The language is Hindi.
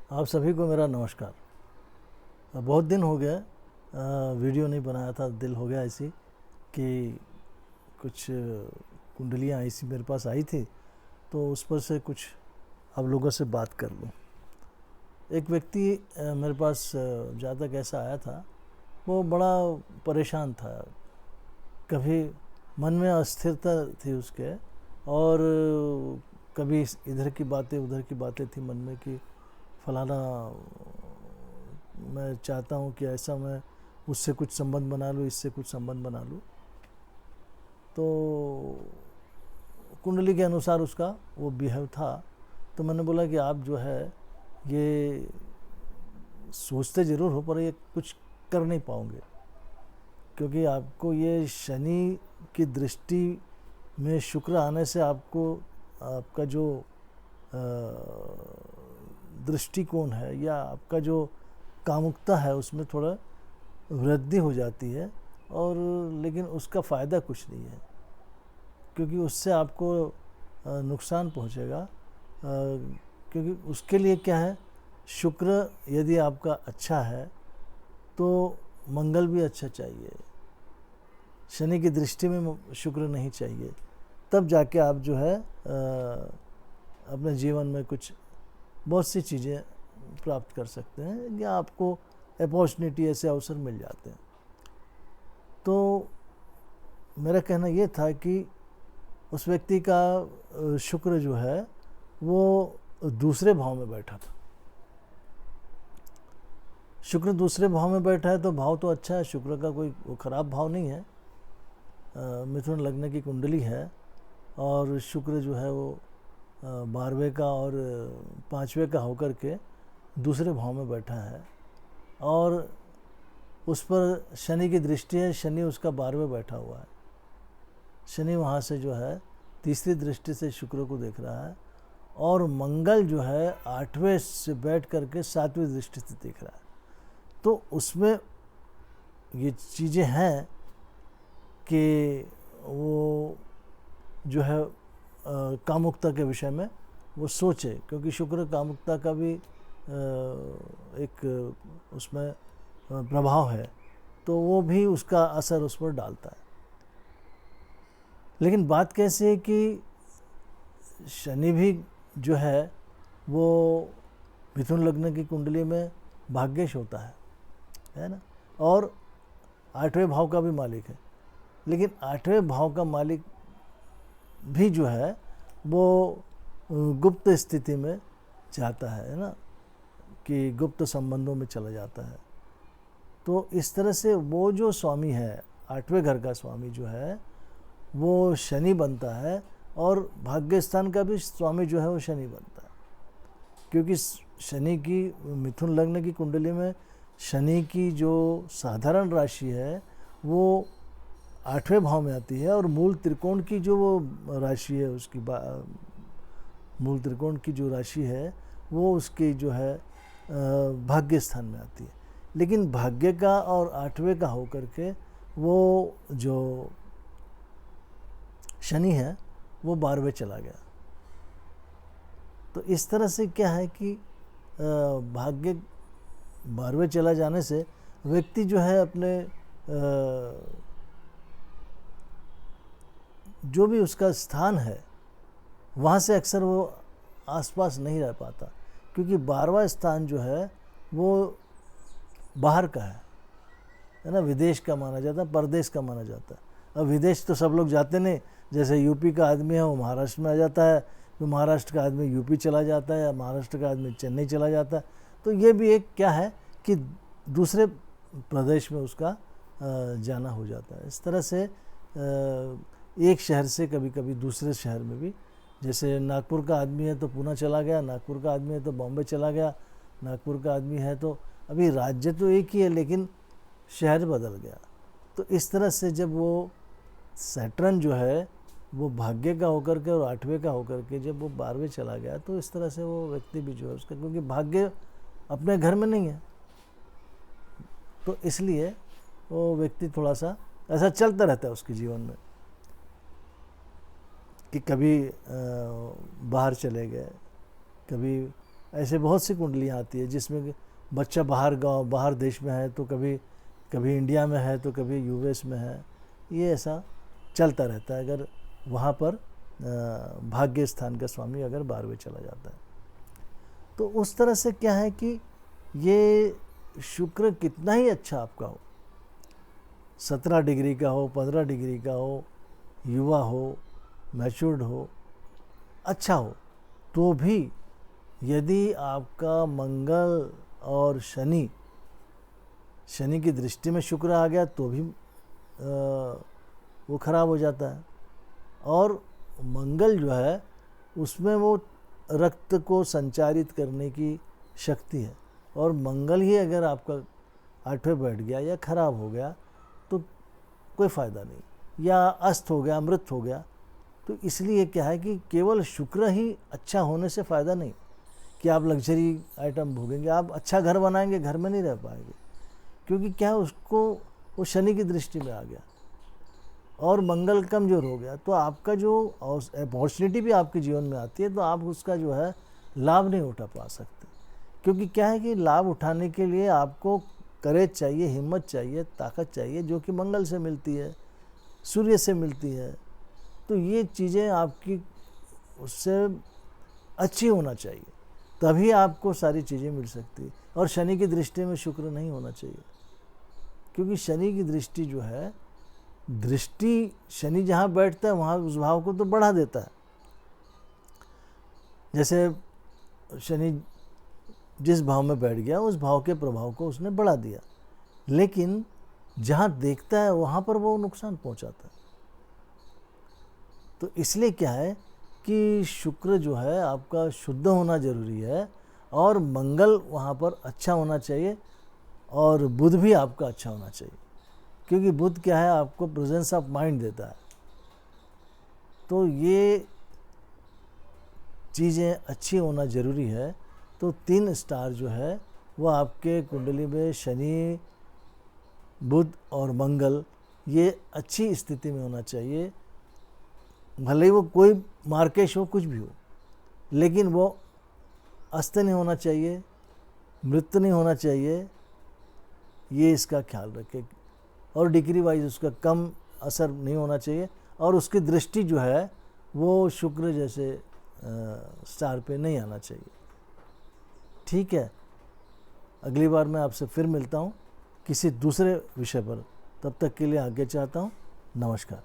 आप सभी को मेरा नमस्कार। बहुत दिन हो गया वीडियो नहीं बनाया था, दिल हो गया ऐसी कि कुछ कुंडलियाँ ऐसी मेरे पास आई थी तो उस पर से कुछ आप लोगों से बात कर लूँ। एक व्यक्ति मेरे पास ज़्यादा कैसा आया था, वो बड़ा परेशान था। कभी मन में अस्थिरता थी उसके, और कभी इधर की बातें उधर की बातें थी मन में कि फलाना मैं चाहता हूँ कि ऐसा मैं उससे कुछ संबंध बना लूँ, इससे कुछ संबंध बना लूँ। तो कुंडली के अनुसार उसका वो बिहेव था। तो मैंने बोला कि आप जो है ये सोचते ज़रूर हो पर ये कुछ कर नहीं पाओगे, क्योंकि आपको ये शनि की दृष्टि में शुक्र आने से आपको आपका जो दृष्टिकोण है या आपका जो कामुकता है उसमें थोड़ा वृद्धि हो जाती है, और लेकिन उसका फ़ायदा कुछ नहीं है, क्योंकि उससे आपको नुकसान पहुंचेगा। क्योंकि उसके लिए क्या है, शुक्र यदि आपका अच्छा है तो मंगल भी अच्छा चाहिए। शनि की दृष्टि में शुक्र नहीं चाहिए, तब जाके आप जो है अपने जीवन में कुछ बहुत सी चीज़ें प्राप्त कर सकते हैं या आपको अपॉर्चुनिटी, ऐसे अवसर मिल जाते हैं। तो मेरा कहना ये था कि उस व्यक्ति का शुक्र जो है वो दूसरे भाव में बैठा था। शुक्र दूसरे भाव में बैठा है तो भाव तो अच्छा है, शुक्र का कोई वो खराब भाव नहीं है। मिथुन लग्न की कुंडली है और शुक्र जो है वो 12वें का और 5वें का होकर के दूसरे भाव में बैठा है, और उस पर शनि की दृष्टि है। शनि उसका 12वें बैठा हुआ है। शनि वहाँ से जो है तीसरी दृष्टि से शुक्र को देख रहा है, और मंगल जो है 8वें से बैठ करके 7वीं दृष्टि से देख रहा है। तो उसमें ये चीज़ें हैं कि वो जो है कामुकता के विषय में वो सोचे, क्योंकि शुक्र कामुकता का भी एक उसमें प्रभाव है, तो वो भी उसका असर उस पर डालता है। लेकिन बात कैसी है कि शनि भी जो है वो मिथुन लग्न की कुंडली में भाग्येश होता है ना, और 8वें भाव का भी मालिक है। लेकिन 8वें भाव का मालिक भी जो है वो गुप्त स्थिति में जाता है ना, कि गुप्त संबंधों में चला जाता है। तो इस तरह से वो जो स्वामी है, 8वें घर का स्वामी जो है वो शनि बनता है, और भाग्य स्थान का भी स्वामी जो है वो शनि बनता है। क्योंकि शनि की मिथुन लग्न की कुंडली में शनि की जो साधारण राशि है वो 8वें भाव में आती है, और मूल त्रिकोण की जो वो राशि है उसकी मूल त्रिकोण की जो राशि है वो उसकी जो है भाग्य स्थान में आती है। लेकिन भाग्य का और 8वें का होकर के वो जो शनि है वो 12वें चला गया। तो इस तरह से क्या है कि भाग्य 12वें चला जाने से व्यक्ति जो है अपने जो भी उसका स्थान है वहाँ से अक्सर वो आसपास नहीं रह पाता, क्योंकि 12वां स्थान जो है वो बाहर का है ना, विदेश का माना जाता है, परदेश का माना जाता है। अब विदेश तो सब लोग जाते नहीं, जैसे यूपी का आदमी है वो महाराष्ट्र में आ जाता है, तो महाराष्ट्र का आदमी यूपी चला जाता है, या महाराष्ट्र का आदमी चेन्नई चला जाता है। तो ये भी एक क्या है कि दूसरे प्रदेश में उसका जाना हो जाता है। इस तरह से एक शहर से कभी कभी दूसरे शहर में भी, जैसे नागपुर का आदमी है तो पुणे चला गया, नागपुर का आदमी है तो बॉम्बे चला गया, नागपुर का आदमी है तो अभी राज्य तो एक ही है लेकिन शहर बदल गया। तो इस तरह से जब वो सैटर्न जो है वो भाग्य का होकर के और 8वें का होकर के जब वो 12वें चला गया, तो इस तरह से वो व्यक्ति भी जो है उसका, क्योंकि भाग्य अपने घर में नहीं है, तो इसलिए वो व्यक्ति थोड़ा सा ऐसा चलता रहता है उसके जीवन में कि कभी बाहर चले गए, कभी ऐसे बहुत सी कुंडलियाँ आती है जिसमें कि बच्चा बाहर देश में है, तो कभी इंडिया में है, तो कभी यूएस में है। ये ऐसा चलता रहता है अगर वहाँ पर भाग्य स्थान का स्वामी अगर 12वें चला जाता है। तो उस तरह से क्या है कि ये शुक्र कितना ही अच्छा आपका हो, 17 डिग्री का हो, 15 डिग्री का हो, युवा हो, मैच्योर्ड हो, अच्छा हो, तो भी यदि आपका मंगल और शनि की दृष्टि में शुक्र आ गया तो भी वो खराब हो जाता है। और मंगल जो है उसमें वो रक्त को संचारित करने की शक्ति है, और मंगल ही अगर आपका 8वें बैठ गया या खराब हो गया तो कोई फ़ायदा नहीं, या अस्त हो गया, मृत हो गया। तो इसलिए क्या है कि केवल शुक्र ही अच्छा होने से फ़ायदा नहीं कि आप लग्जरी आइटम भोगेंगे, आप अच्छा घर बनाएंगे, घर में नहीं रह पाएंगे, क्योंकि क्या है उसको वो शनि की दृष्टि में आ गया और मंगल कमज़ोर हो गया। तो आपका जो अपॉर्चुनिटी भी आपके जीवन में आती है तो आप उसका जो है लाभ नहीं उठा पा सकते, क्योंकि क्या है कि लाभ उठाने के लिए आपको करेज चाहिए, हिम्मत चाहिए, ताकत चाहिए, जो कि मंगल से मिलती है, सूर्य से मिलती है। तो ये चीज़ें आपकी उससे अच्छी होना चाहिए, तभी आपको सारी चीज़ें मिल सकती है। और शनि की दृष्टि में शुक्र नहीं होना चाहिए, क्योंकि शनि की दृष्टि जो है, दृष्टि शनि जहाँ बैठता है वहाँ उस भाव को तो बढ़ा देता है। जैसे शनि जिस भाव में बैठ गया उस भाव के प्रभाव को उसने बढ़ा दिया, लेकिन जहाँ देखता है वहाँ पर वो नुकसान पहुँचाता है। तो इसलिए क्या है कि शुक्र जो है आपका शुद्ध होना जरूरी है, और मंगल वहाँ पर अच्छा होना चाहिए, और बुध भी आपका अच्छा होना चाहिए, क्योंकि बुध क्या है, आपको प्रेजेंस ऑफ माइंड देता है। तो ये चीज़ें अच्छी होना ज़रूरी है। तो 3 स्टार जो है वो आपके कुंडली में शनि, बुध और मंगल, ये अच्छी स्थिति में होना चाहिए। भले ही वो कोई मार्केश हो, कुछ भी हो, लेकिन वो अस्त नहीं होना चाहिए, मृत नहीं होना चाहिए, ये इसका ख्याल रखें। और डिग्री वाइज उसका कम असर नहीं होना चाहिए, और उसकी दृष्टि जो है वो शुक्र जैसे स्टार पे नहीं आना चाहिए। ठीक है, अगली बार मैं आपसे फिर मिलता हूँ किसी दूसरे विषय पर। तब तक के लिए आगे चाहता हूँ। नमस्कार।